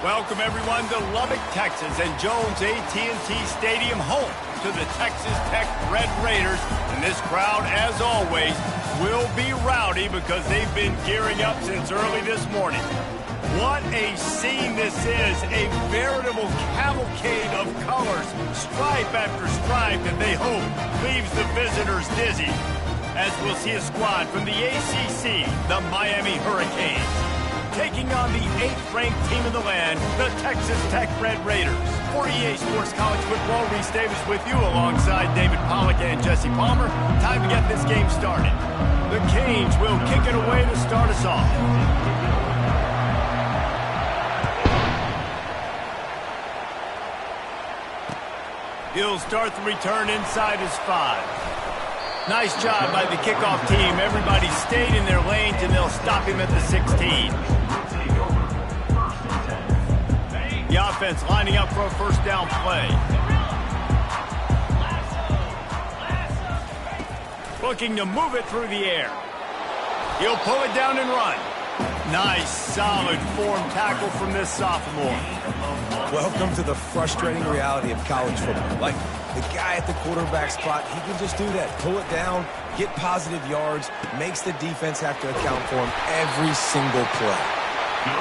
Welcome, everyone, to Lubbock, Texas, and Jones AT&T Stadium, home to the Texas Tech Red Raiders. And this crowd, as always, will be rowdy because they've been gearing up since early this morning. What a scene this is, a veritable cavalcade of colors, stripe after stripe, that they hope leaves the visitors dizzy. As we'll see a squad from the ACC, the Miami Hurricanes, taking on the 8th-ranked team in the land, the Texas Tech Red Raiders. For EA Sports College Football, Reese Davis with you alongside David Pollack and Jesse Palmer. Time to get this game started. The Canes will kick it away to start us off. He'll start the return inside his 5. Nice job by the kickoff team. Everybody stayed in their lanes, and they'll stop him at the 16. The offense lining up for a first down play. Looking to move it through the air. He'll pull it down and run. Nice, solid form tackle from this sophomore. Welcome to the frustrating reality of college football. Like, the guy at the quarterback spot, he can just do that. Pull it down, get positive yards, makes the defense have to account for him every single play.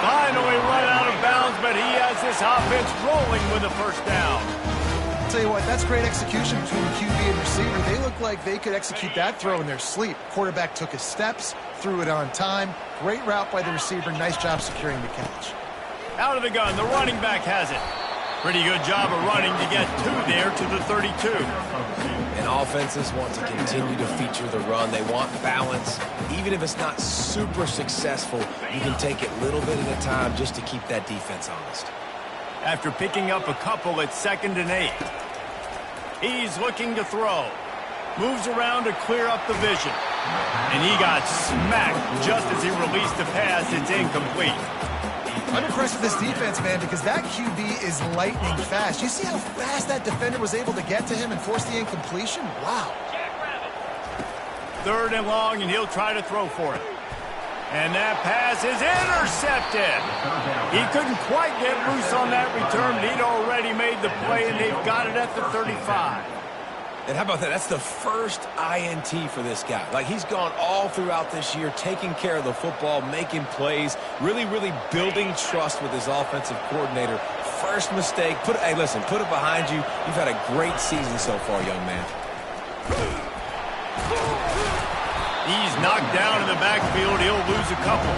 Finally run out of bounds, but he has this offense rolling with a first down. I'll tell you what, that's great execution between the QB and receiver. They look like they could execute that throw in their sleep. Quarterback took his steps, threw it on time. Great route by the receiver. Nice job securing the catch. Out of the gun, the running back has it. Pretty good job of running to get 2 there to the 32. And offenses want to continue to feature the run. They want balance. Even if it's not super successful, you can take it little bit at a time just to keep that defense honest. After picking up a couple at 2nd and 8. He's looking to throw. Moves around to clear up the vision. And he got smacked just as he released the pass. It's incomplete. I'm impressed with this defense, man, because that QB is lightning fast. You see how fast that defender was able to get to him and force the incompletion? Wow. 3rd and long, and he'll try to throw for it. And that pass is intercepted. He couldn't quite get loose on that return, but he'd already made the play, and they've got it at the 35. And how about that? That's the first INT for this guy. Like, he's gone all throughout this year, taking care of the football, making plays, really building trust with his offensive coordinator. First mistake. Hey, listen, put it behind you. You've had a great season so far, young man. He's knocked down in the backfield. He'll lose a couple.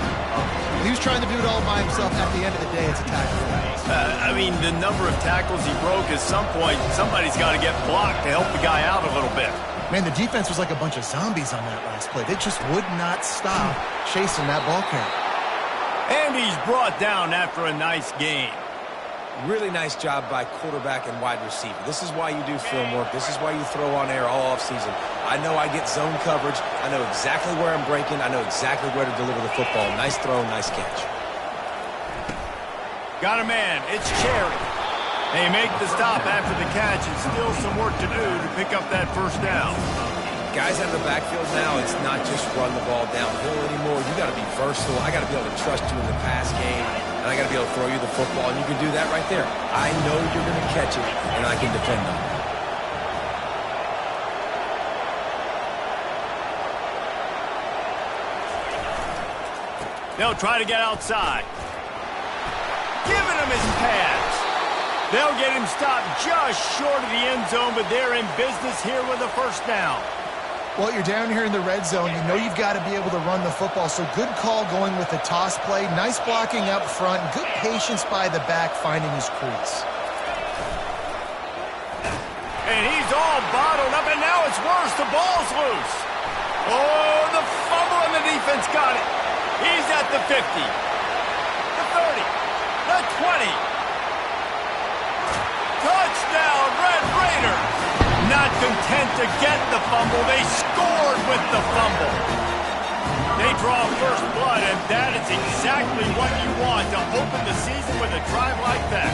He was trying to do it all by himself. At the end of the day, it's a tackle. I mean, the number of tackles he broke, at some point, somebody's got to get blocked to help the guy out a little bit. Man, the defense was like a bunch of zombies on that last play. They just would not stop chasing that ball carrier. And he's brought down after a nice game. Really nice job by quarterback and wide receiver. This is why you do film work. This is why you throw on air all offseason. I know I get zone coverage. I know exactly where I'm breaking. I know exactly where to deliver the football. Nice throw, nice catch. Got a man. It's Cherry. They make the stop after the catch, and still some work to do to pick up that first down. Guys out of the backfield now, it's not just run the ball downhill anymore. You got to be versatile. I got to be able to trust you in the pass game, and I got to be able to throw you the football, and you can do that right there. I know you're going to catch it, and I can depend on it. They'll try to get outside. Giving him his pass. They'll get him stopped just short of the end zone, but they're in business here with a first down. Well, you're down here in the red zone. You know you've got to be able to run the football, so good call going with the toss play. Nice blocking up front. Good patience by the back finding his crease. And he's all bottled up, and now it's worse. The ball's loose. Oh, the fumble, and the defense got it. He's at the 50, the 30, the 20. Touchdown, Red Raiders. Not content to get the fumble, they scored with the fumble. They draw first blood, and that is exactly what you want to open the season with a drive like that.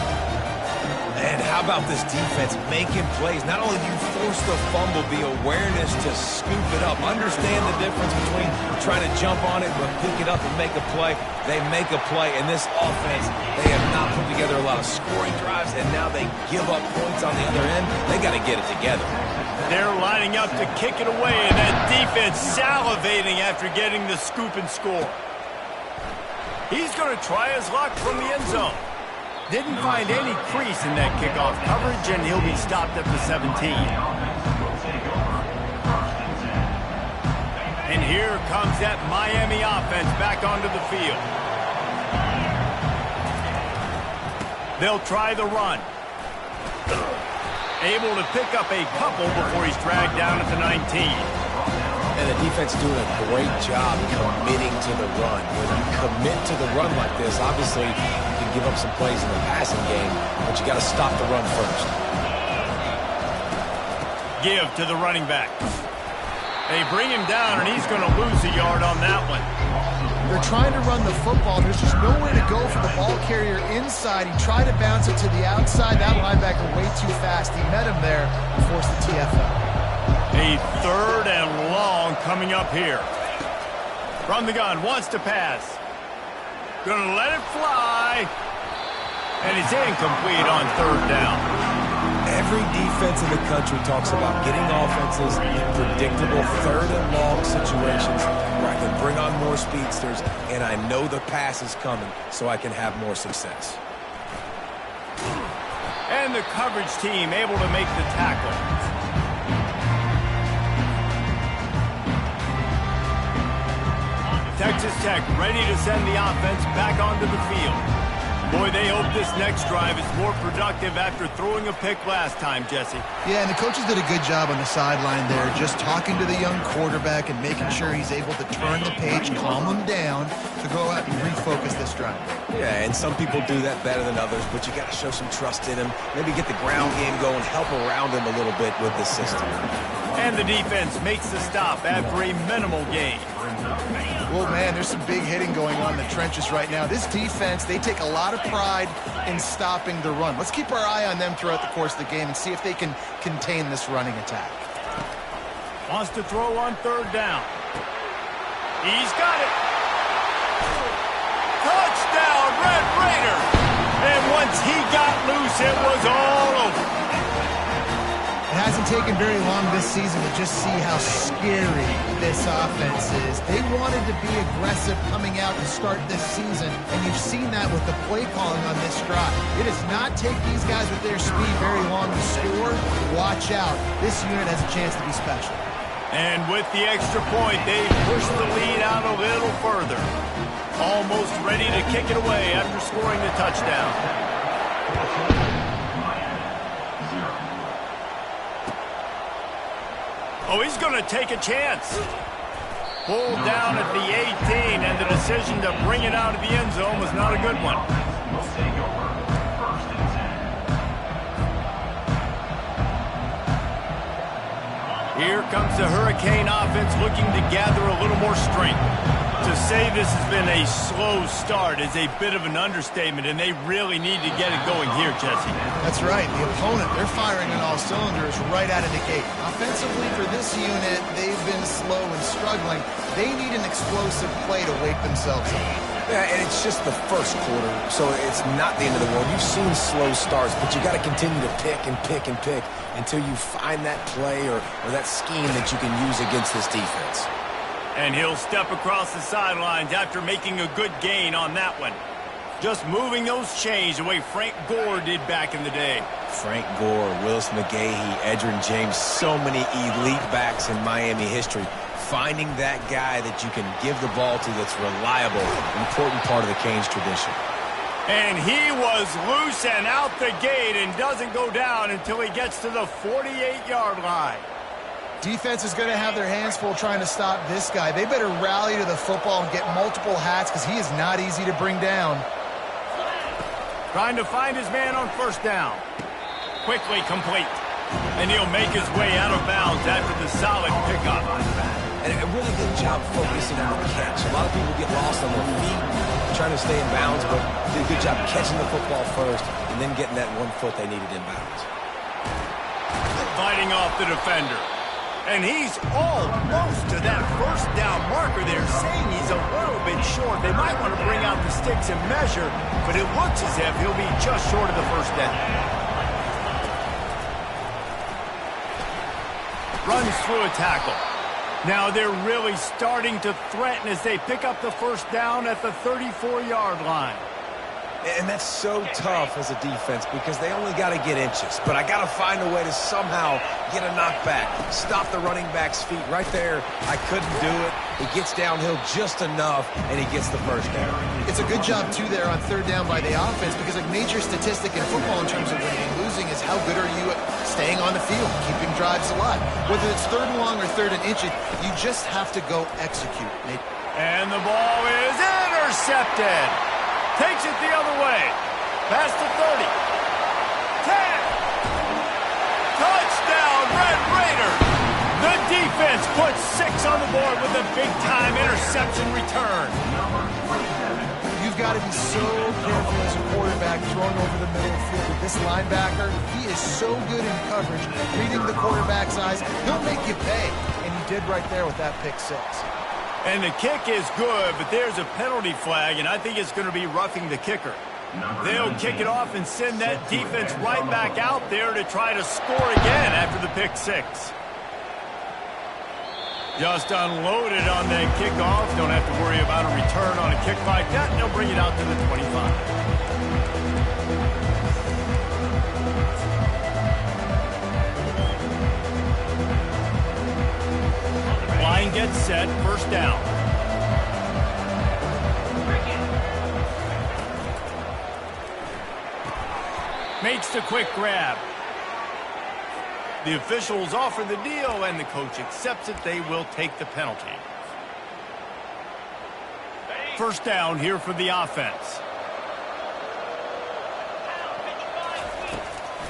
And How about this defense making plays? Not only do you force the fumble, the awareness to scoop it up. Understand the difference between trying to jump on it but pick it up and make a play. They make a play, and this offense, they have not put together a lot of scoring drives, and now they give up points on the other end. They got to get it together. They're lining up to kick it away, and that defense salivating after getting the scoop and score. He's going to try his luck from the end zone. Didn't find any crease in that kickoff coverage, and he'll be stopped at the 17. And here comes that Miami offense back onto the field. They'll try the run. Able to pick up a couple before he's dragged down at the 19. And the defense doing a great job committing to the run. When you commit to the run like this, obviously you can give up some plays in the passing game, but you got to stop the run first. Give to the running back. They bring him down, and he's going to lose a yard on that one. They're trying to run the football. There's just nowhere to go for the ball carrier inside. He tried to bounce it to the outside. That linebacker way too fast. He met him there and forced the TFL. A 3rd and long coming up here. From the gun, wants to pass. Gonna let it fly. And it's incomplete on 3rd down. Every defense in the country talks about getting offenses in predictable 3rd and long situations where I can bring on more speedsters and I know the pass is coming so I can have more success. And the coverage team able to make the tackle. Texas Tech ready to send the offense back onto the field. Boy, they hope this next drive is more productive after throwing a pick last time, Jesse. Yeah, and the coaches did a good job on the sideline there, just talking to the young quarterback and making sure he's able to turn the page, calm him down to go out and refocus this drive. Yeah, and some people do that better than others, but you got to show some trust in him. Maybe get the ground game going, help around him a little bit with the system. And the defense makes the stop after a minimal gain. Well, man, there's some big hitting going on in the trenches right now. This defense, they take a lot of pride in stopping the run. Let's keep our eye on them throughout the course of the game and see if they can contain this running attack. Wants to throw on 3rd down. He's got it. Touchdown, Red Raider. And once he got loose, it was all over. It hasn't taken very long this season to just see how scary this offense is. They wanted to be aggressive coming out to start this season, and you've seen that with the play calling on this drive. It does not take these guys with their speed very long to score. Watch out. This unit has a chance to be special. And with the extra point, they push the lead out a little further. Almost ready to kick it away after scoring the touchdown. Oh, he's going to take a chance. Pulled down at the 18, and the decision to bring it out of the end zone was not a good one. Here comes the Hurricane offense looking to gather a little more strength. To say this has been a slow start is a bit of an understatement, and they really need to get it going here, Jesse. That's right. The opponent, they're firing on all cylinders right out of the gate. Offensively for this unit, they've been slow and struggling. They need an explosive play to wake themselves up. Yeah, and it's just the first quarter, so it's not the end of the world. You've seen slow starts, but you got to continue to pick and pick and pick until you find that play or that scheme that you can use against this defense. And he'll step across the sidelines after making a good gain on that one. Just moving those chains the way Frank Gore did back in the day. Frank Gore, Willis McGahee, Edgerrin James, so many elite backs in Miami history. Finding that guy that you can give the ball to that's reliable, important part of the Canes tradition. And he was loose and out the gate and doesn't go down until he gets to the 48-yard line. Defense is going to have their hands full trying to stop this guy. They better rally to the football and get multiple hats because he is not easy to bring down. Trying to find his man on 1st down. Quickly complete. And he'll make his way out of bounds after the solid pickup. And a really good job focusing on the catch. A lot of people get lost on their feet trying to stay in bounds, but did a good job catching the football first and then getting that 1 foot they needed inbounds. Fighting off the defender. And he's almost to that first down marker there, saying he's a little bit short. They might want to bring out the sticks and measure, but it looks as if he'll be just short of the first down. Runs through a tackle. Now they're really starting to threaten as they pick up the first down at the 34-yard line. And that's so tough as a defense because they only got to get inches. But I got to find a way to somehow get a knockback, stop the running back's feet right there. I couldn't do it. He gets downhill just enough, and he gets the first down. It's a good job, too, there on third down by the offense because a major statistic in football in terms of winning and losing is how good are you at staying on the field, keeping drives alive. Whether it's third and long or third and inches, you just have to go execute. And the ball is intercepted. Takes it the other way. Past the 30. 10. Touchdown, Red Raiders. The defense puts 6 on the board with a big-time interception return. You've got to be so careful as a quarterback throwing over the middle of the field with this linebacker. He is so good in coverage, reading the quarterback's eyes. He'll make you pay, and he did right there with that pick 6. And the kick is good, but there's a penalty flag, and I think it's going to be roughing the kicker. They'll kick it off and send that defense right back out there to try to score again after the pick 6. Just unloaded on that kickoff. Don't have to worry about a return on a kick like that, and they'll bring it out to the 25. Line gets set, first down. Makes the quick grab. The officials offer the deal, and the coach accepts it. They will take the penalty. First down here for the offense.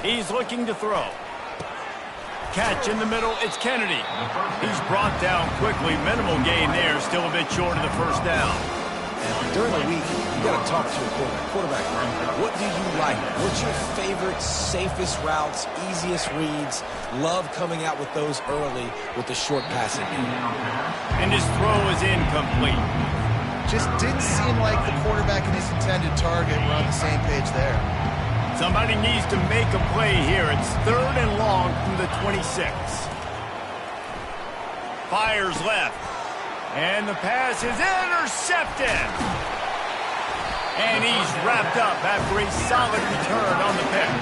He's looking to throw. Catch in the middle, it's Kennedy. He's brought down quickly. Minimal gain there, still a bit short of the first down. During the week, you got to talk to your quarterback. What do you like? What's your favorite, safest routes, easiest reads? Love coming out with those early with the short passing game. And his throw is incomplete. Just didn't seem like the quarterback and his intended target were on the same page there. Somebody needs to make a play here. It's third and long from the 26. Fires left. And the pass is intercepted. And he's wrapped up after a solid return on the pick.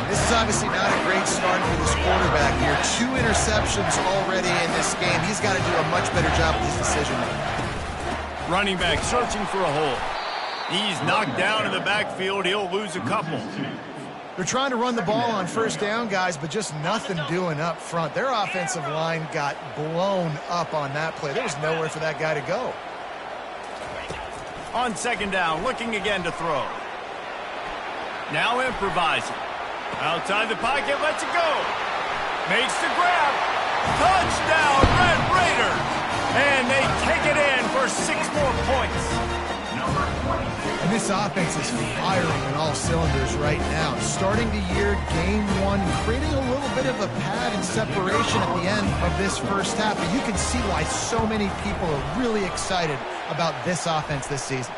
This is obviously not a great start for this quarterback here. 2 interceptions already in this game. He's got to do a much better job with his decision-making. Running back searching for a hole. He's knocked down in the backfield. He'll lose a couple. They're trying to run the ball on first down, guys, but just nothing doing up front. Their offensive line got blown up on that play. There was nowhere for that guy to go. On second down, looking again to throw. Now improvising. Outside the pocket, lets it go. Makes the grab. Touchdown, Red Raiders! And they take it in for 6 more points. And this offense is firing on all cylinders right now. Starting the year, game 1, creating a little bit of a pad and separation at the end of this first half. And you can see why so many people are really excited about this offense this season.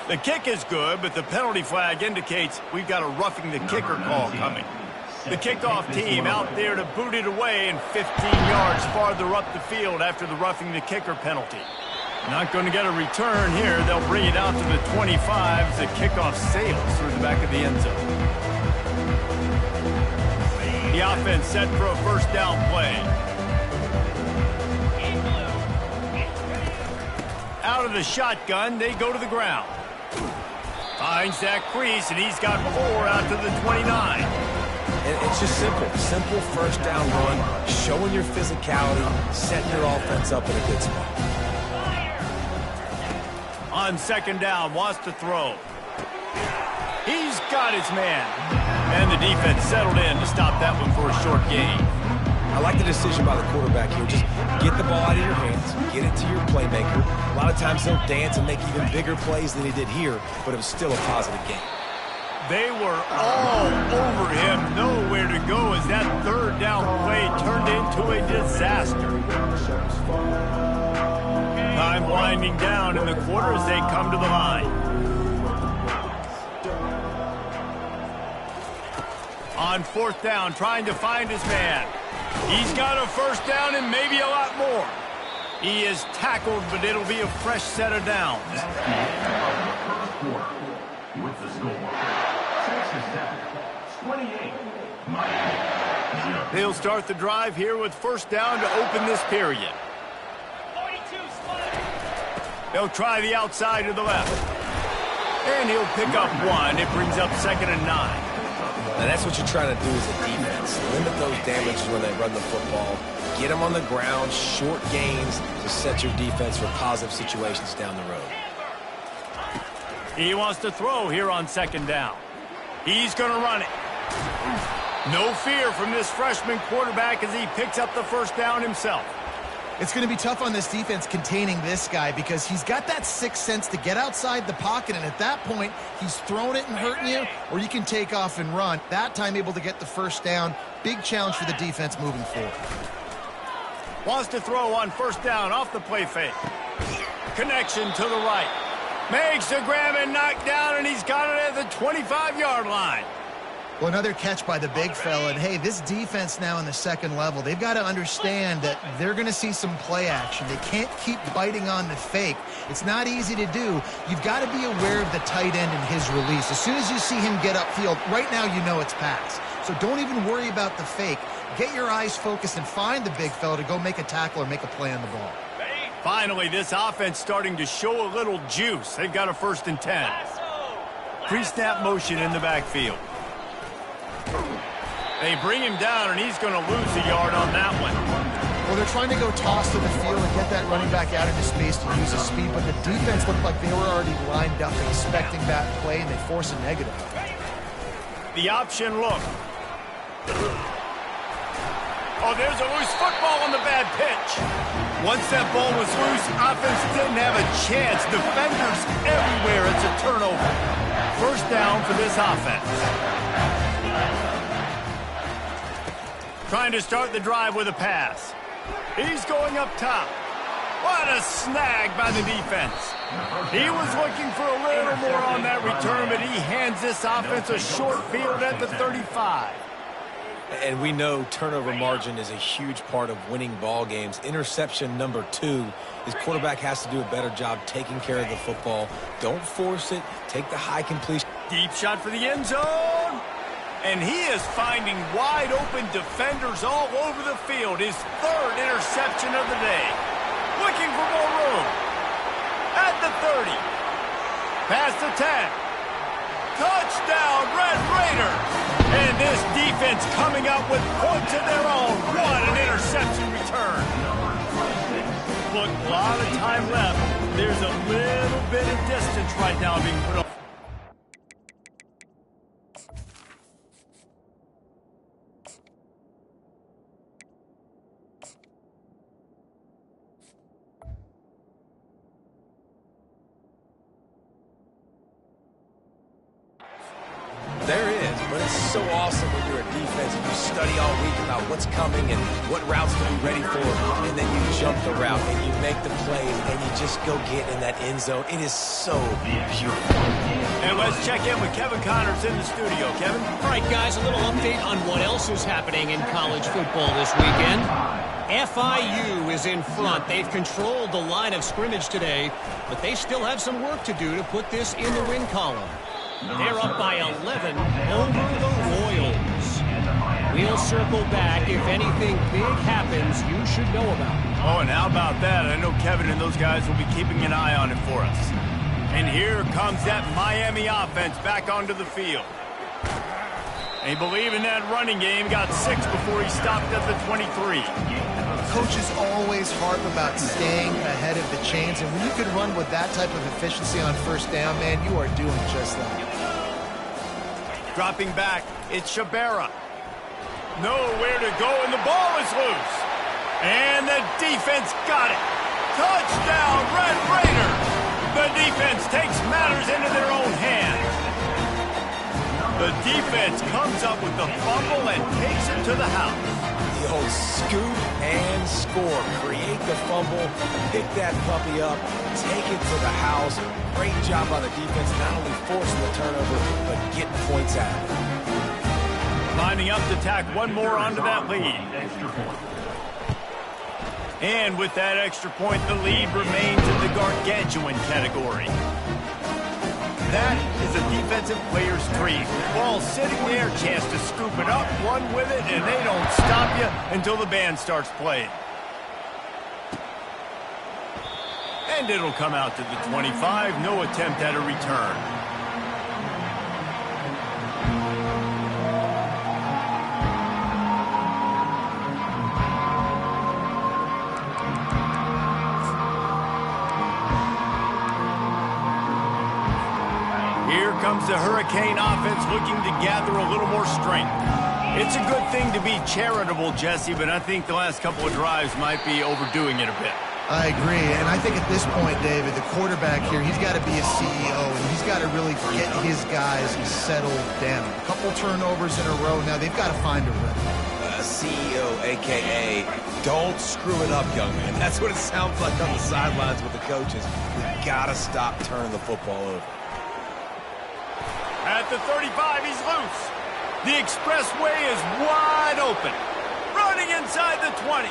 The kick is good, but the penalty flag indicates we've got a roughing the kicker call coming. The kickoff team out there to boot it away and 15 yards farther up the field after the roughing the kicker penalty. Not going to get a return here. They'll bring it out to the 25 as the kickoff sails through the back of the end zone. The offense set for a first down play. Out of the shotgun, they go to the ground. Finds that crease, and he's got 4 out to the 29. And it's just simple. Simple first down run, showing your physicality, setting your offense up in a good spot. On second down, wants to throw. He's got his man. And the defense settled in to stop that one for a short gain. I like the decision by the quarterback here. Just get the ball out of your hands, get it to your playmaker. A lot of times he'll dance and make even bigger plays than he did here, but it was still a positive game. They were all over him, nowhere to go as that third down play turned into a disaster. Time winding down in the quarter as they come to the line. On fourth down, trying to find his man. He's got a first down and maybe a lot more. He is tackled, but it'll be a fresh set of downs. With the score, 6-7, 28. They'll start the drive here with first down to open this period. They'll try the outside to the left. And he'll pick up one. It brings up 2nd and 9. Now that's what you're trying to do as a defense. Limit those damages when they run the football. Get them on the ground, short gains to set your defense for positive situations down the road. He wants to throw here on 2nd down. He's going to run it. No fear from this freshman quarterback as he picks up the first down himself. It's going to be tough on this defense containing this guy because he's got that sixth sense to get outside the pocket, and at that point, he's throwing it and hurting you, or you can take off and run. That time able to get the first down. Big challenge for the defense moving forward. Wants to throw on first down off the play fake. Connection to the right. Makes the grab and knock down, and he's got it at the 25-yard line. Well, another catch by the big fella. And, hey, this defense now in the second level, they've got to understand that they're going to see some play action. They can't keep biting on the fake. It's not easy to do. You've got to be aware of the tight end and his release. As soon as you see him get upfield, right now you know it's pass. So don't even worry about the fake. Get your eyes focused and find the big fella to go make a tackle or make a play on the ball. Finally, this offense starting to show a little juice. They've got a 1st and 10. Pre-snap motion in the backfield. They bring him down, and he's going to lose a yard on that one. Well, they're trying to go toss to the field and get that running back out into space to use his speed, but the defense looked like they were already lined up expecting that play, and they force a negative. The option look. Oh, there's a loose football on the bad pitch. Once that ball was loose, offense didn't have a chance. Defenders everywhere. It's a turnover. First down for this offense. Trying to start the drive with a pass. He's going up top. What a snag by the defense. He was looking for a little more on that return, but he hands this offense a short field at the 35. And we know turnover margin is a huge part of winning ball games. Interception number 2. His quarterback has to do a better job taking care of the football. Don't force it. Take the high completion. Deep shot for the end zone. And he is finding wide open defenders all over the field. His 3rd interception of the day. Looking for more room. At the 30. Past the 10. Touchdown, Red Raiders. And this defense coming up with points of their own. What an interception return. Look, a lot of time left. There's a little bit of distance right now being put up. There is, but it's so awesome when you're a defense and you study all week about what's coming and what routes to be ready for, and then you jump the route and you make the plays and you just go get in that end zone. It is so beautiful. And let's check in with Kevin Connors in the studio. Kevin? All right, guys, a little update on what else is happening in college football this weekend. FIU is in front. They've controlled the line of scrimmage today, but they still have some work to do to put this in the win column. They're up by 11 over the Royals. We'll circle back. If anything big happens, you should know about it. Oh, and how about that? I know Kevin and those guys will be keeping an eye on it for us. And here comes that Miami offense back onto the field. They believe in that running game. Got 6 before he stopped at the 23. Coaches always harp about staying ahead of the chains, and when you can run with that type of efficiency on first down, man, you are doing just that. Dropping back, it's Shabera. Nowhere to go, and the ball is loose. And the defense got it. Touchdown, Red Raiders. The defense takes matters into their own hands. The defense comes up with the fumble and takes it to the house. The old scoop and score. Create the fumble, pick that puppy up, take it to the house. Great job by the defense, not only forcing the turnover, but getting points out of it. Lining up to tack one more onto that lead. And with that extra point, the lead remains in the gargantuan category. That is a defensive player's dream. Ball sitting there, chance to scoop it up, run with it, and they don't stop you until the band starts playing. And it'll come out to the 25. No attempt at a return. Here comes the Hurricane offense looking to gather a little more strength. It's a good thing to be charitable, Jesse, but I think the last couple of drives might be overdoing it a bit. I agree, and I think at this point, David, the quarterback here, he's got to be a CEO, and he's got to really get his guys settled down. A couple turnovers in a row now. They've got to find a rhythm. CEO, a.k.a. don't screw it up, young man. That's what it sounds like on the sidelines with the coaches. We've got to stop turning the football over. At the 35, he's loose. The expressway is wide open. Running inside the 20.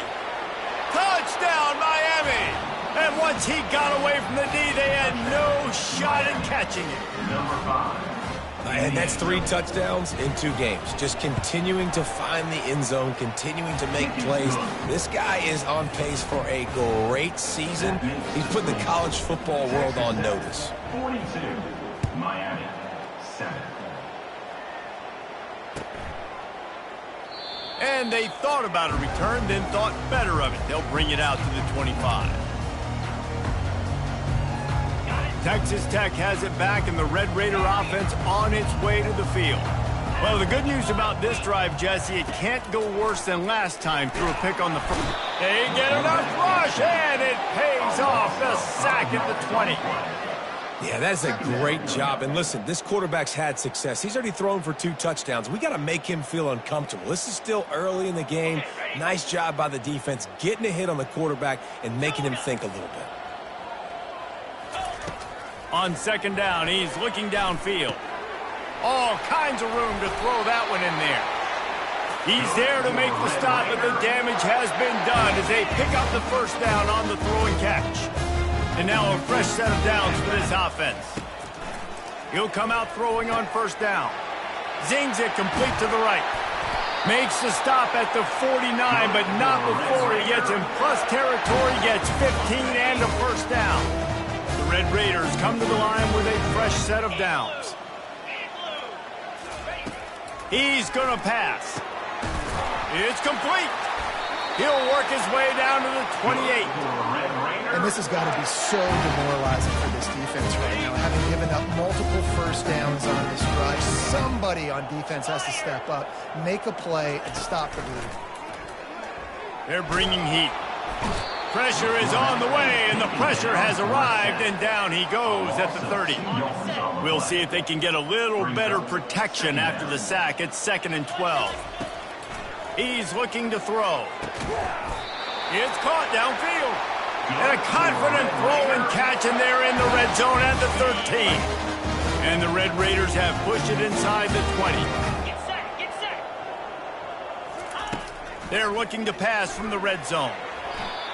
Touchdown, Miami! And once he got away from the D, they had no shot in catching it. Number 5. And that's 3 touchdowns in 2 games. Just continuing to find the end zone, continuing to make plays. This guy is on pace for a great season. He's put the college football world on notice. 42, Miami, 7. And they thought about a return, then thought better of it. They'll bring it out to the 25. Texas Tech has it back, and the Red Raider offense on its way to the field. Well, the good news about this drive, Jesse, it can't go worse than last time through a pick on the first. They get enough rush, and it pays off. The sack at the 20. Yeah, that's a great job. And listen, this quarterback's had success. He's already thrown for 2 touchdowns. We got to make him feel uncomfortable. This is still early in the game. Nice job by the defense, getting a hit on the quarterback and making him think a little bit. On second down, he's looking downfield. All kinds of room to throw that one in there. He's there to make the stop, but the damage has been done as they pick up the first down on the throw and catch. And now a fresh set of downs for this offense. He'll come out throwing on first down. Zings it complete to the right. Makes the stop at the 49, but not before he gets in plus territory, gets 15 and a first down. The Red Raiders come to the line with a fresh set of downs. He's going to pass. It's complete. He'll work his way down to the 28. And this has got to be so demoralizing for this defense right now, having given up multiple first downs on this drive. Somebody on defense has to step up, make a play, and stop the bleed. They're bringing heat. Pressure is on the way, and the pressure has arrived, and down he goes at the 30. We'll see if they can get a little better protection after the sack. It's 2nd and 12. He's looking to throw. It's caught downfield. And a confident throw and catch, and they're in the red zone at the 13. And the Red Raiders have pushed it inside the 20. Get set. They're looking to pass from the red zone.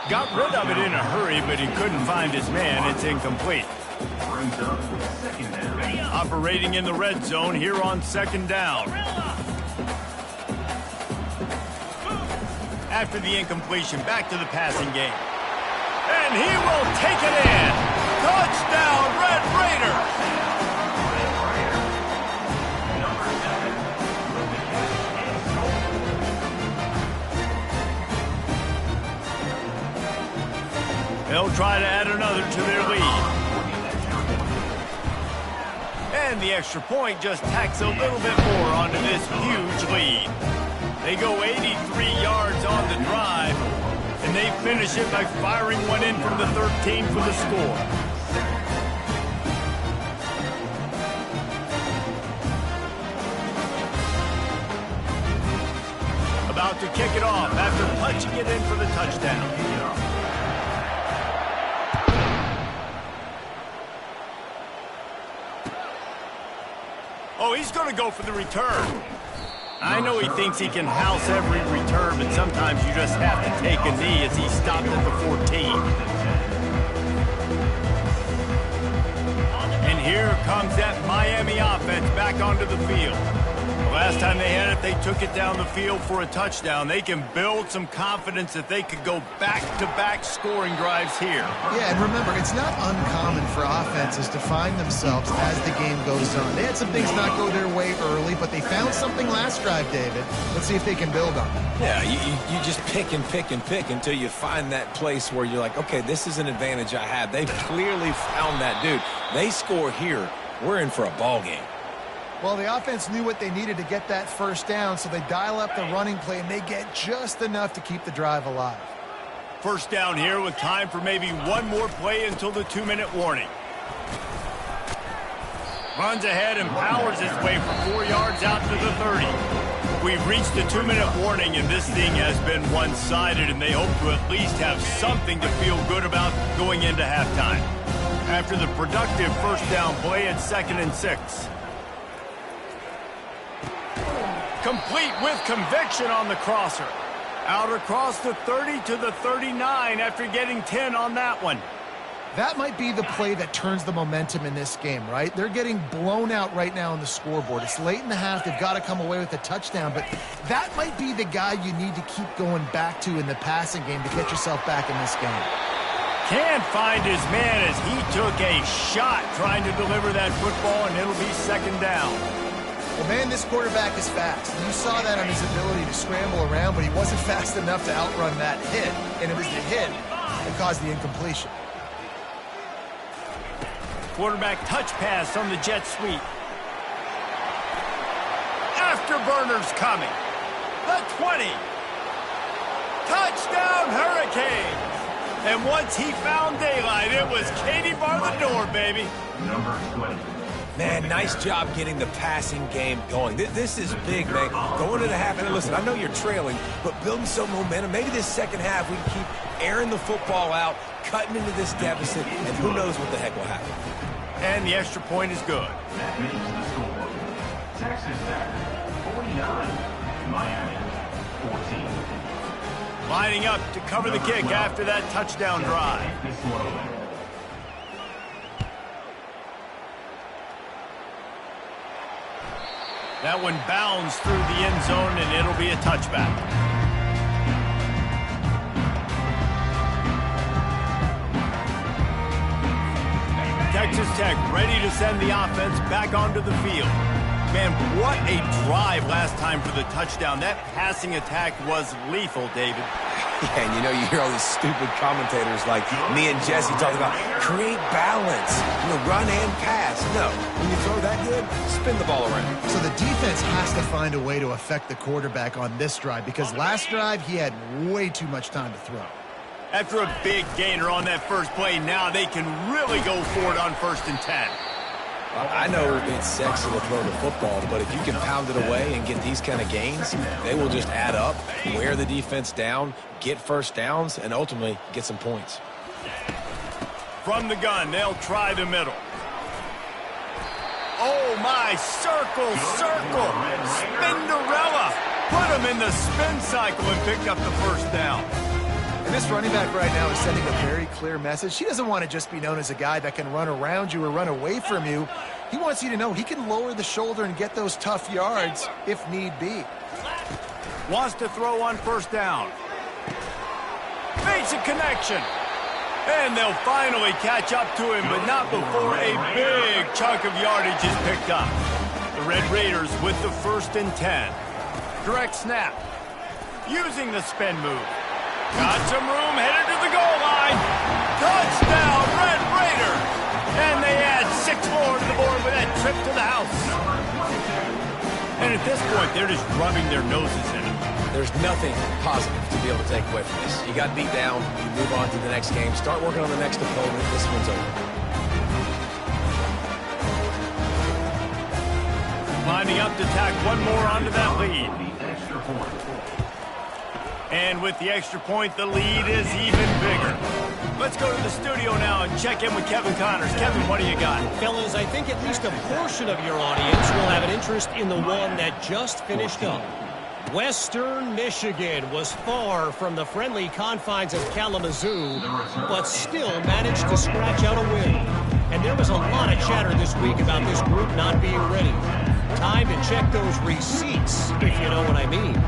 Got rid of it in a hurry, but he couldn't find his man. It's incomplete. Operating in the red zone here on 2nd down. After the incompletion, back to the passing game. And he will take it in. Touchdown, Red Raiders. They'll try to add another to their lead. And the extra point just tacks a little bit more onto this huge lead. They go 83 yards on the drive, and they finish it by firing one in from the 13 for the score. about to kick it off after punching it in for the touchdown. Oh, he's going to go for the return. I know he thinks he can house every return, but sometimes you just have to take a knee as he stopped at the 14. And here comes that Miami offense back onto the field. The last time they had it, they took it down the field for a touchdown. They can build some confidence that they could go back-to-back scoring drives here. Yeah, and remember, it's not uncommon for offenses to find themselves as the game goes on. They had some things not go their way early, but they found something last drive, David. Let's see if they can build on it. Yeah, you just pick and pick and pick until you find that place where you're like, okay, this is an advantage I have. They've clearly found that dude. They score here, we're in for a ball game. Well, the offense knew what they needed to get that first down, so they dial up the running play, and they get just enough to keep the drive alive. First down here with time for maybe one more play until the 2-minute warning. Runs ahead and powers his way for 4 yards out to the 30. We've reached the 2-minute warning, and this thing has been one-sided, and they hope to at least have something to feel good about going into halftime. After the productive first down play, it's 2nd and 6. Complete with conviction on the crosser. Out across the 30 to the 39 after getting 10 on that one. That might be the play that turns the momentum in this game, right? They're getting blown out right now on the scoreboard. It's late in the half. They've got to come away with a touchdown, but that might be the guy you need to keep going back to in the passing game to get yourself back in this game. Can't find his man as he took a shot trying to deliver that football, and it'll be 2nd down. Well, man, this quarterback is fast. You saw that on his ability to scramble around, but he wasn't fast enough to outrun that hit, and it was the hit that caused the incompletion. Quarterback touch pass on the jet sweep. Afterburners coming. The 20. Touchdown Hurricanes. And once he found daylight, it was Katie bar the door, baby. Number 20. Man, nice job getting the passing game going. This is big, man. Going to the half, and listen, I know you're trailing, but building some momentum. Maybe this second half we can keep airing the football out, cutting into this deficit, and who knows what the heck will happen. And the extra point is good. That makes the score. Texas Tech 49, Miami 14. Lining up to cover the kick after that touchdown drive. That one bounds through the end zone, and it'll be a touchback. Texas Tech ready to send the offense back onto the field. Man, what a drive last time for the touchdown. That passing attack was lethal, David. Yeah, and you know, you hear all these stupid commentators like me and Jesse talking about create balance, run and pass. No, when you throw that good, spin the ball around. So the defense has to find a way to affect the quarterback on this drive because last drive he had way too much time to throw. After a big gainer on that first play, now they can really go for it on 1st and 10. I know it's sexy to throw the football, but if you can pound it away and get these kind of gains, they will just add up, wear the defense down, get first downs, and ultimately get some points. From the gun, they'll try the middle. Oh, my, circle. Spinderella. Put him in the spin cycle and picked up the first down. And this running back right now is sending a very clear message. He doesn't want to just be known as a guy that can run around you or run away from you. He wants you to know he can lower the shoulder and get those tough yards if need be. Wants to throw on 1st down. Makes a connection. And they'll finally catch up to him, but not before a big chunk of yardage is picked up. The Red Raiders with the 1st and 10. Direct snap. Using the spin move. Got some room, headed to the goal line. Touchdown, Red Raiders! And they add 6 more to the board with that trip to the house. And at this point, they're just rubbing their noses in it. There's nothing positive to be able to take away from this. You got beat down, you move on to the next game, start working on the next opponent. This one's over. Lining up to tack one more onto that lead. And with the extra point, the lead is even bigger. Let's go to the studio now and check in with Kevin Connors. Kevin, what do you got? Fellas, I think at least a portion of your audience will have an interest in the one that just finished up. Western Michigan was far from the friendly confines of Kalamazoo, but still managed to scratch out a win. And there was a lot of chatter this week about this group not being ready. Time to check those receipts, if you know what I mean.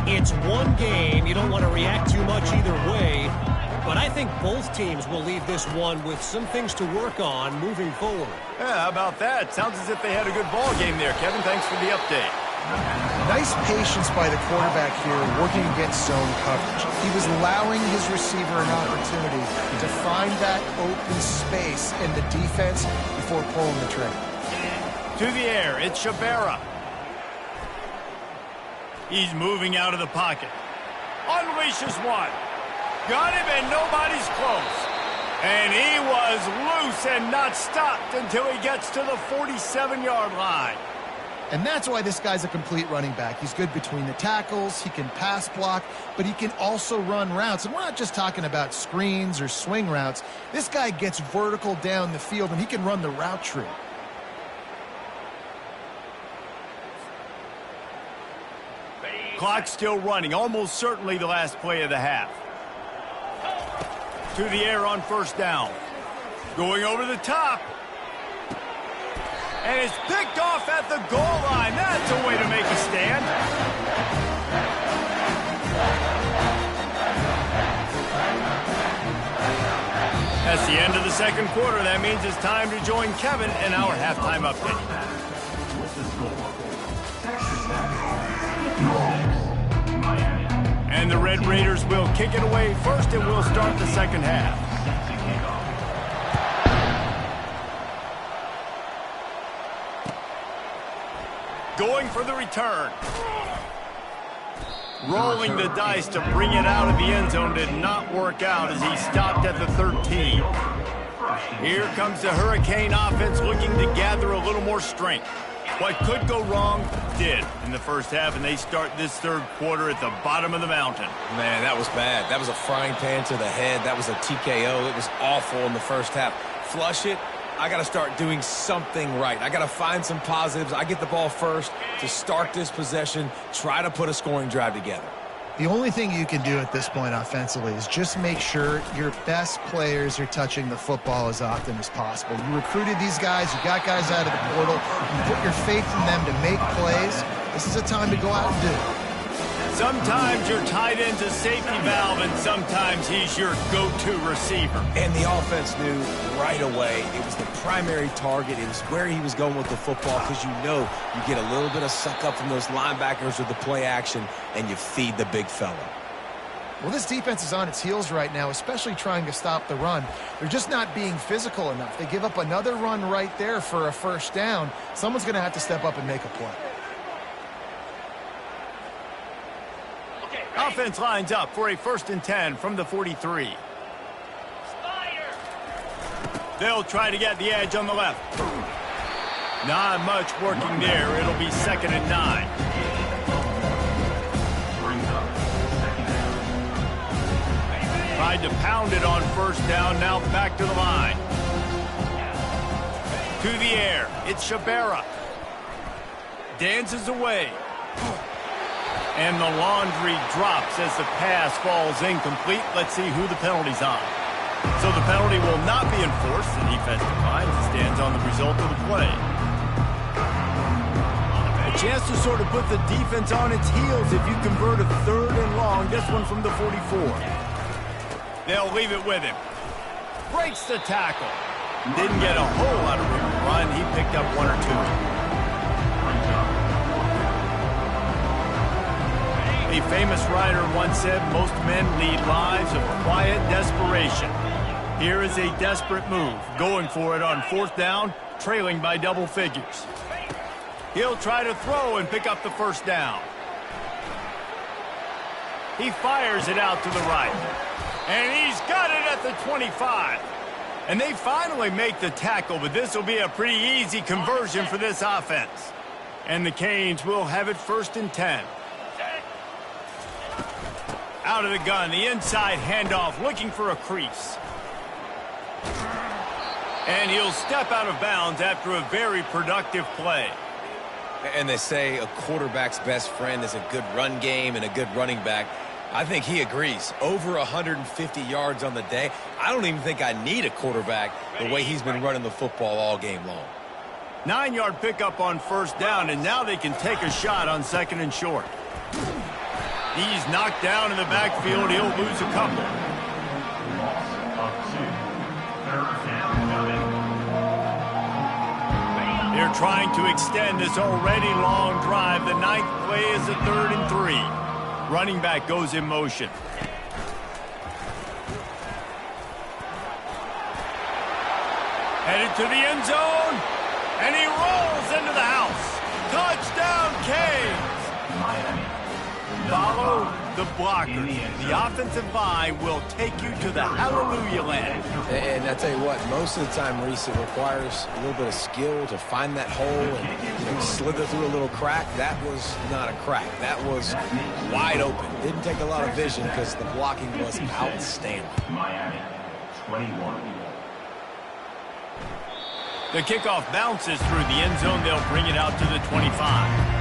It's one game. You don't want to react too much either way. But I think both teams will leave this one with some things to work on moving forward. Yeah, how about that? Sounds as if they had a good ball game there. Kevin, thanks for the update. Nice patience by the quarterback here, working against zone coverage. He was allowing his receiver an opportunity to find that open space in the defense before pulling the trigger. To the air, it's Shabera. He's moving out of the pocket. Unleashes one. Got him, and nobody's close. And he was loose and not stopped until he gets to the 47-yard line. And that's why this guy's a complete running back. He's good between the tackles, he can pass block, but he can also run routes. And we're not just talking about screens or swing routes. This guy gets vertical down the field, and he can run the route tree. Clock still running, almost certainly the last play of the half. To the air on first down. Going over the top. And it's picked off at the goal line. That's a way to make a stand. That's the end of the second quarter. That means it's time to join Kevin in our halftime update. And the Red Raiders will kick it away first, and we'll start the second half. Going for the return. Rolling the dice to bring it out of the end zone did not work out as he stopped at the 13. Here comes the Hurricane offense looking to gather a little more strength. What could go wrong did in the first half, and they start this third quarter at the bottom of the mountain. Man, that was bad. That was a frying pan to the head. That was a TKO. It was awful in the first half. Flush it. I got to start doing something right. I got to find some positives. I get the ball first to start this possession, try to put a scoring drive together. The only thing you can do at this point offensively is just make sure your best players are touching the football as often as possible. You recruited these guys. You got guys out of the portal. You put your faith in them to make plays. This is a time to go out and do it. Sometimes you're tied into safety valve, and sometimes he's your go-to receiver. And the offense knew right away it was the primary target. It was where he was going with the football because you know you get a little bit of suck-up from those linebackers with the play action, and you feed the big fella. Well, this defense is on its heels right now, especially trying to stop the run. They're just not being physical enough. They give up another run right there for a first down. Someone's going to have to step up and make a play. Offense lines up for a 1st and 10 from the 43. They'll try to get the edge on the left. Not much working there. It'll be 2nd and 9. Tried to pound it on first down. Now back to the line. To the air. It's Shabera. Dances away. And the laundry drops as the pass falls incomplete. Let's see who the penalty's on. So the penalty will not be enforced. The defense declines and stands on the result of the play. A chance to sort of put the defense on its heels if you convert a 3rd and long. This one from the 44. They'll leave it with him. Breaks the tackle. Didn't get a whole lot of room to run. He picked up 1 or 2. A famous writer once said, most men lead lives of quiet desperation. Here is a desperate move, going for it on 4th down, trailing by double figures. He'll try to throw and pick up the first down. He fires it out to the right. And he's got it at the 25. And they finally make the tackle, but this will be a pretty easy conversion for this offense. And the Canes will have it 1st and 10. Out of the gun, the inside handoff, looking for a crease. And he'll step out of bounds after a very productive play. And they say a quarterback's best friend is a good run game and a good running back. I think he agrees. Over 150 yards on the day. I don't even think I need a quarterback the way he's been running the football all game long. 9-yard pickup on first down, and now they can take a shot on second and short. He's knocked down in the backfield. He'll lose a couple. Loss of 2. Third down coming. They're trying to extend this already long drive. The 9th play is a 3rd and 3. Running back goes in motion. Headed to the end zone. And he rolls into the house. Touchdown, Canes. Miami. Follow the blockers. The offensive line will take you to the hallelujah land. And I tell you what, most of the time, Reese, it requires a little bit of skill to find that hole and slither through a little crack. That was not a crack. That was wide open. Didn't take a lot of vision because the blocking was outstanding. Miami. 21. The kickoff bounces through the end zone. They'll bring it out to the 25.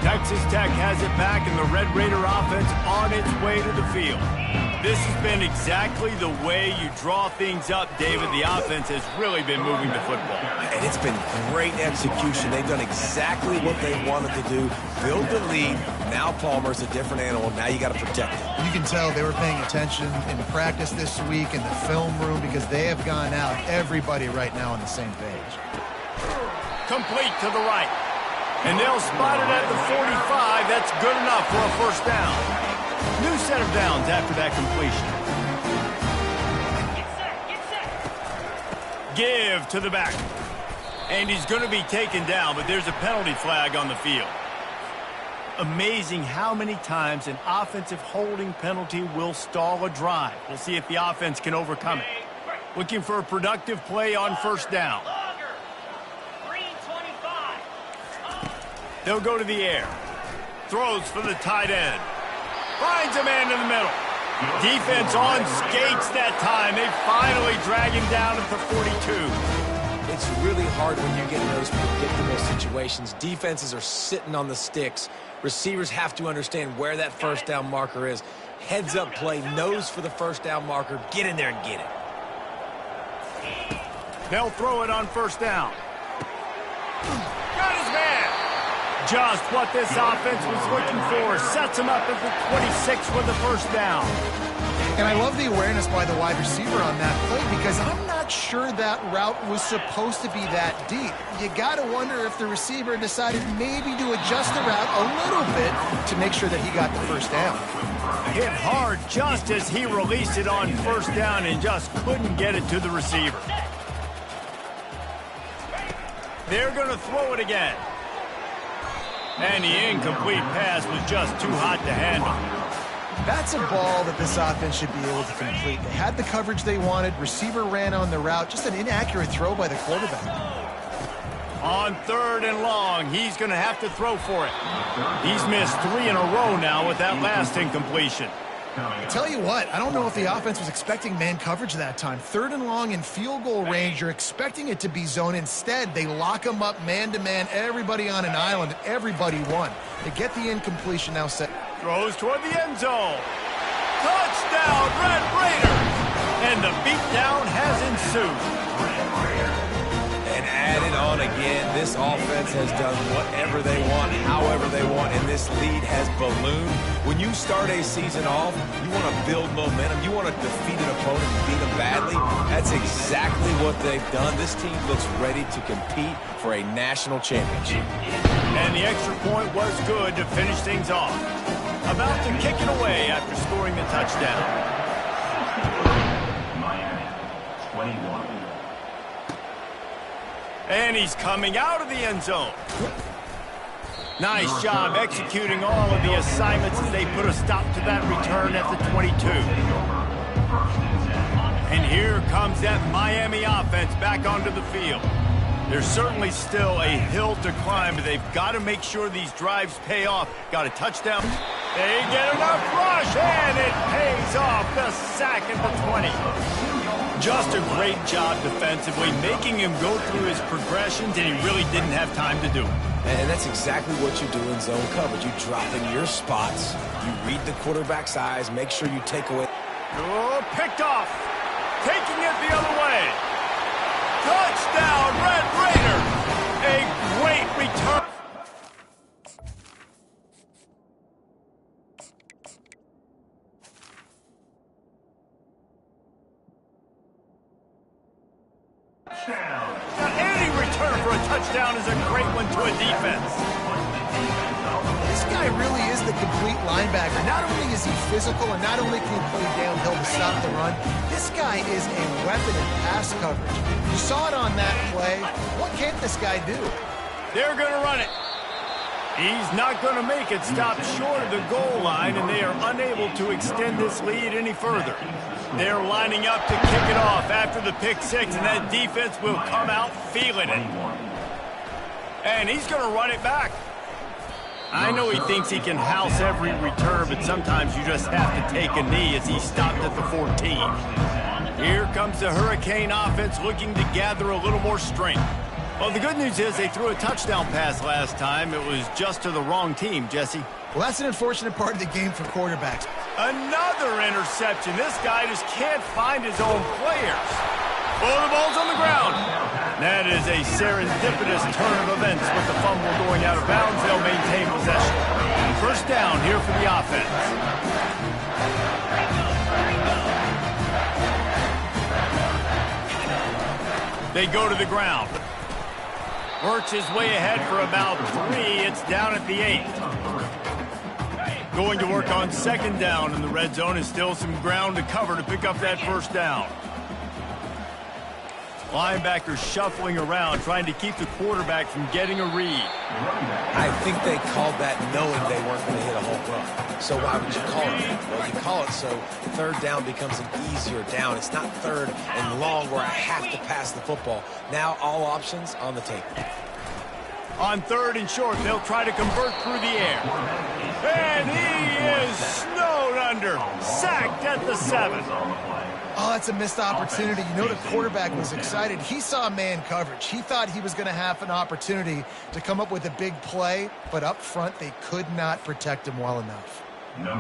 Texas Tech has it back, and the Red Raider offense on its way to the field. This has been exactly the way you draw things up, David. The offense has really been moving the football. And it's been great execution. They've done exactly what they wanted to do. Build the lead. Now Palmer's a different animal. Now you got to protect it. You can tell they were paying attention in practice this week in the film room because they have gone out, everybody right now on the same page. Complete to the right. And they'll spot it at the 45. That's good enough for a first down. New set of downs after that completion. Give to the back. And he's going to be taken down, but there's a penalty flag on the field. Amazing how many times an offensive holding penalty will stall a drive. We'll see if the offense can overcome it. Looking for a productive play on first down. They'll go to the air. Throws for the tight end. Finds a man in the middle. Defense on skates that time. They finally drag him down at the 42. It's really hard when you're getting those predictable situations. Defenses are sitting on the sticks. Receivers have to understand where that first down marker is. Heads up play, nose for the first down marker. Get in there and get it. They'll throw it on first down. Got his man. Just what this offense was looking for. Sets him up at the 26 for the first down. And I love the awareness by the wide receiver on that play because I'm not sure that route was supposed to be that deep. You got to wonder if the receiver decided maybe to adjust the route a little bit to make sure that he got the first down. Hit hard just as he released it on first down and just couldn't get it to the receiver. They're going to throw it again. And the incomplete pass was just too hot to handle. That's a ball that this offense should be able to complete. They had the coverage they wanted. Receiver ran on the route. Just an inaccurate throw by the quarterback. On third and long, he's going to have to throw for it. He's missed 3 in a row now with that last incompletion. I tell you what, I don't know if the offense was expecting man coverage that time. Third and long in field goal range, you're expecting it to be zone. Instead, they lock them up man-to-man, everybody on an island, and everybody won. They get the incompletion now set. Throws toward the end zone. Touchdown, Red Raiders! And the beatdown has ensued. And added on again, this offense has done whatever they want, however they want, and this lead has ballooned. When you start a season off, you want to build momentum. You want to defeat an opponent and beat them badly. That's exactly what they've done. This team looks ready to compete for a national championship. And the extra point was good to finish things off. About to kick it away after scoring the touchdown. Miami, 21. And he's coming out of the end zone. Nice job executing all of the assignments as they put a stop to that return at the 22. And here comes that Miami offense back onto the field. There's certainly still a hill to climb, but they've got to make sure these drives pay off. Got a touchdown. They get enough rush, and it pays off. The sack at the 20. Just a great job defensively, making him go through his progressions, and he really didn't have time to do it. And that's exactly what you do in zone coverage. You drop in your spots, you read the quarterback's eyes, make sure you take away. Oh, picked off. Taking it the other way. Touchdown, Red Raider. A great return. Now, any return for a touchdown is a great one to a defense. This guy really is the complete linebacker. Not only is he physical, and not only can he play downhill to stop the run, this guy is a weapon in pass coverage. You saw it on that play. What can't this guy do? They're going to run it. He's not going to make it. Stop short of the goal line, and they are unable to extend this lead any further. They're lining up to kick it off after the pick six, and that defense will come out feeling it. And he's going to run it back. I know he thinks he can house every return, but sometimes you just have to take a knee as he stopped at the 14. Here comes the Hurricane offense looking to gather a little more strength. Well, the good news is they threw a touchdown pass last time. It was just to the wrong team, Jesse. Well, that's an unfortunate part of the game for quarterbacks. Another interception. This guy just can't find his own players. Oh, the ball's on the ground. That is a serendipitous turn of events with the fumble going out of bounds. They'll maintain possession. First down here for the offense. They go to the ground. Works his way ahead for about 3. It's down at the 8. Going to work on second down in the red zone. Is still some ground to cover to pick up that first down. Linebackers shuffling around, trying to keep the quarterback from getting a read. I think they called that knowing they weren't going to hit a home run. So why would you call it that? Well, you call it so third down becomes an easier down. It's not third and long where I have to pass the football. Now all options on the table. On third and short, they'll try to convert through the air. And he is snowed under. Sacked at the 7. Oh, that's a missed opportunity. You know the quarterback was excited. He saw man coverage. He thought he was going to have an opportunity to come up with a big play, but up front they could not protect him well enough.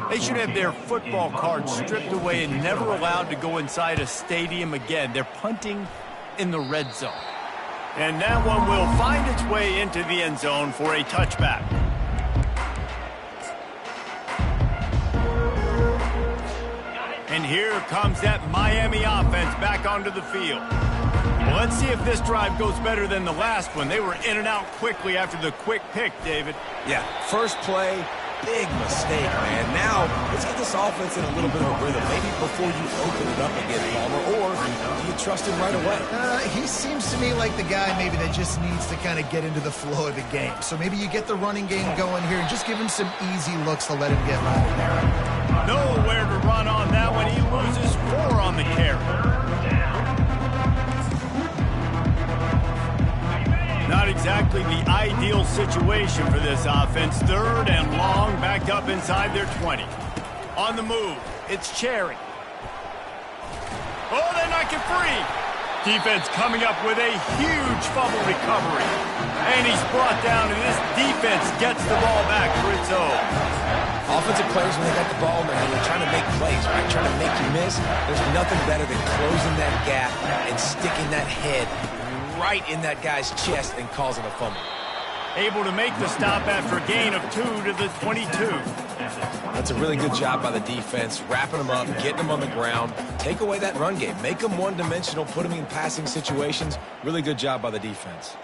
They should have their football cards stripped away and never allowed to go inside a stadium again. They're punting in the red zone. And that one will find its way into the end zone for a touchback. And here comes that Miami offense back onto the field. Well, let's see if this drive goes better than the last one. They were in and out quickly after the quick pick, David. Yeah, first play, big mistake, man. Now, let's get this offense in a little bit of a rhythm. Maybe before you open it up again, Palmer, or do you trust him right away? He seems to me like the guy maybe that just needs to kind of get into the flow of the game. So maybe you get the running game going here and just give him some easy looks to let him get right. Nowhere to run on that one. He loses 4 on the carry. Not exactly the ideal situation for this offense. Third and long, backed up inside their 20. On the move, it's Cherry. Oh, they knock it free. Defense coming up with a huge fumble recovery. And he's brought down, and this defense gets the ball back for its own. Offensive players, when they got the ball in their hand, they're trying to make plays, right? Trying to make you miss. There's nothing better than closing that gap and sticking that head right in that guy's chest and causing a fumble. Able to make the stop after a gain of 2 to the 22. That's a really good job by the defense, wrapping them up, getting them on the ground. Take away that run game. Make them one-dimensional, put them in passing situations. Really good job by the defense.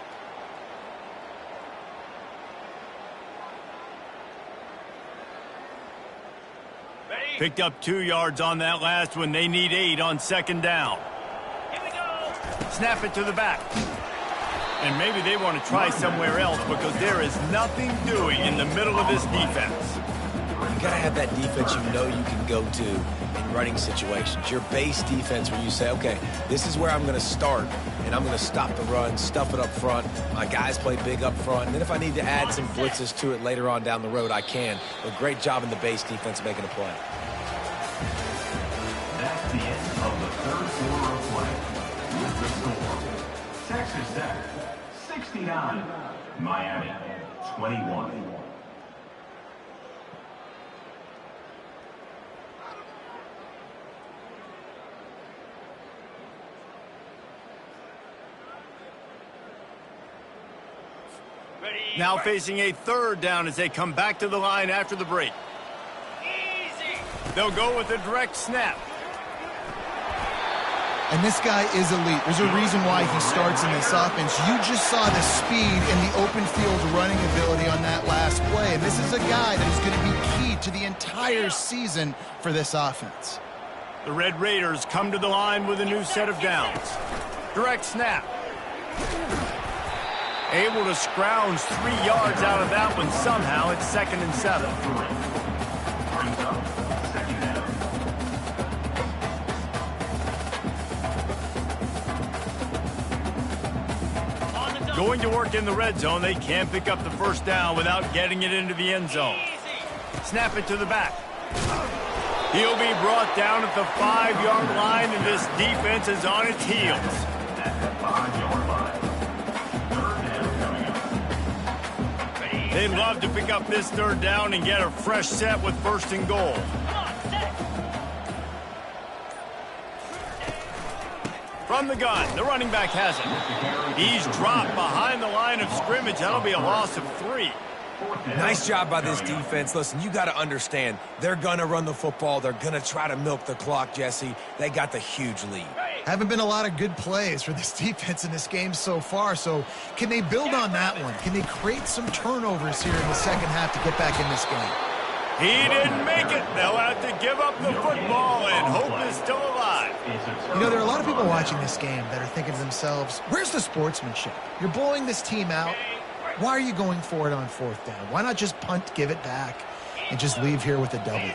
Picked up 2 yards on that last one. They need 8 on second down. Here we go. Snap it to the back. And maybe they want to try somewhere else because there is nothing doing in the middle of this defense. you got to have that defense you know you can go to in running situations. Your base defense where you say, okay, this is where I'm going to start, and I'm going to stop the run, stuff it up front. My guys play big up front, and then if I need to add some blitzes to it later on down the road, I can. But great job in the base defense making a play. That's the end of the third quarter of play. With the score, Texas Tech 69, Miami 21. Now facing a third down as they come back to the line after the break. They'll go with a direct snap. And this guy is elite. There's a reason why he starts in this offense. You just saw the speed and the open field running ability on that last play. And this is a guy that is going to be key to the entire season for this offense. The Red Raiders come to the line with a new set of downs. Direct snap. Able to scrounge 3 yards out of that one somehow. It's 2nd and 7. Brings up second down. Going to work in the red zone. They can't pick up the first down without getting it into the end zone. Snap it to the back. He'll be brought down at the 5-yard line, and this defense is on its heels. At the 5-yard line. They'd love to pick up this third down and get a fresh set with 1st and goal. From the gun, the running back has it. He's dropped behind the line of scrimmage. That'll be a loss of 3. Nice job by this defense. Listen, you got to understand, they're going to run the football. They're going to try to milk the clock, Jesse. They got the huge lead. Haven't been a lot of good plays for this defense in this game so far, so can they build on that one? Can they create some turnovers here in the second half to get back in this game? He didn't make it. They'll have to give up the football, and hope is still alive. You know, there are a lot of people watching this game that are thinking to themselves, where's the sportsmanship? You're blowing this team out. Why are you going for it on 4th down? Why not just punt, give it back, and just leave here with a W?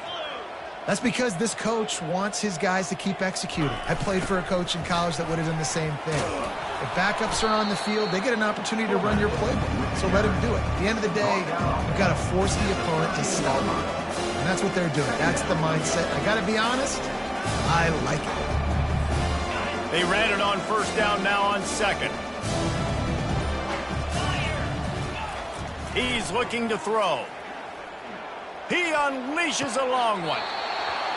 That's because this coach wants his guys to keep executing. I played for a coach in college that would have done the same thing. If backups are on the field, they get an opportunity to run your playbook, so let them do it. At the end of the day, you've got to force the opponent to stop. And that's what they're doing. That's the mindset. I got to be honest, I like it. They ran it on 1st down, now on 2nd. He's looking to throw. He unleashes a long one.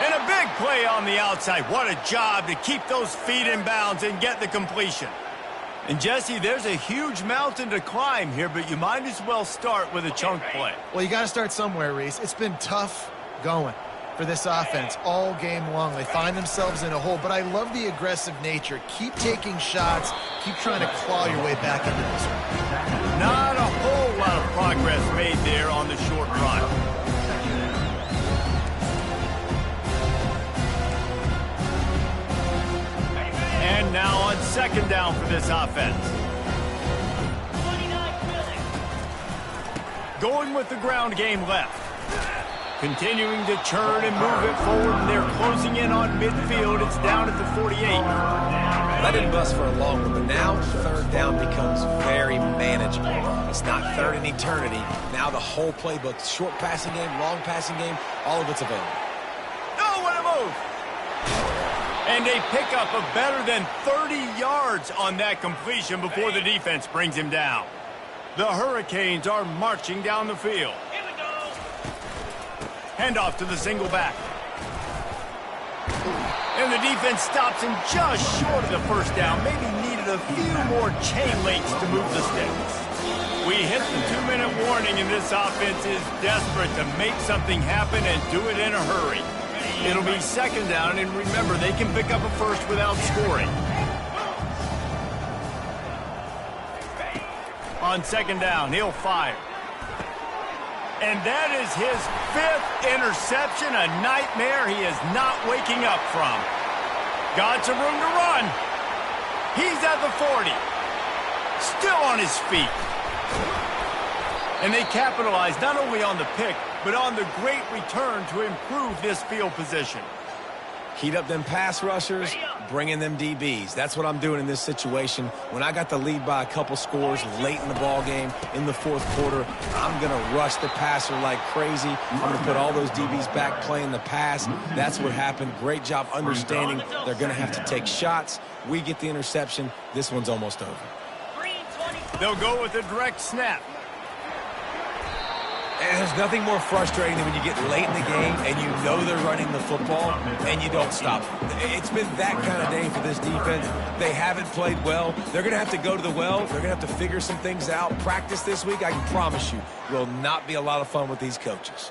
And a big play on the outside. What a job to keep those feet in bounds and get the completion. And, Jesse, there's a huge mountain to climb here, but you might as well start with a chunk play. Well, you got to start somewhere, Reese. It's been tough going for this offense all game long. They find themselves in a hole, but I love the aggressive nature. Keep taking shots. Keep trying to claw your way back into this one. Not a whole lot of progress made there on the short run. And now on 2nd down for this offense. Going with the ground game left. Continuing to churn and move it forward, and they're closing in on midfield. It's down at the 48. That didn't bust for a long one, but now 3rd down becomes very manageable. It's not 3rd in eternity. Now the whole playbook, short passing game, long passing game, all of it's available. Oh, what a move! And a pickup of better than 30 yards on that completion before the defense brings him down. The Hurricanes are marching down the field. Handoff to the single back. And the defense stops him just short of the 1st down. Maybe needed a few more chain links to move the sticks. We hit the 2-minute warning, and this offense is desperate to make something happen and do it in a hurry. It'll be 2nd down, and remember, they can pick up a first without scoring. On 2nd down, he'll fire. And that is his 5th interception, a nightmare he is not waking up from. Got some room to run. He's at the 40. Still on his feet. And they capitalize not only on the pick, but on the great return to improve this field position. Heat up them pass rushers, bring in them DBs. That's what I'm doing in this situation. When I got the lead by a couple scores late in the ball game in the fourth quarter, I'm going to rush the passer like crazy. I'm going to put all those DBs back playing the pass. That's what happened. Great job understanding they're going to have to take shots. We get the interception. This one's almost over. They'll go with a direct snap. And there's nothing more frustrating than when you get late in the game and you know they're running the football and you don't stop them. It's been that kind of day for this defense. They haven't played well. They're going to have to go to the well. They're going to have to figure some things out. Practice this week, I can promise you, will not be a lot of fun with these coaches.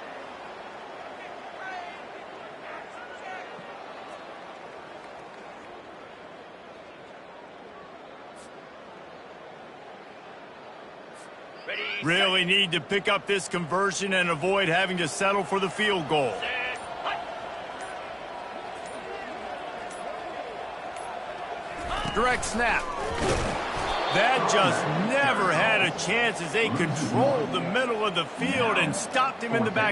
Really need to pick up this conversion and avoid having to settle for the field goal. Direct snap. That just never had a chance as they controlled the middle of the field and stopped him in the back.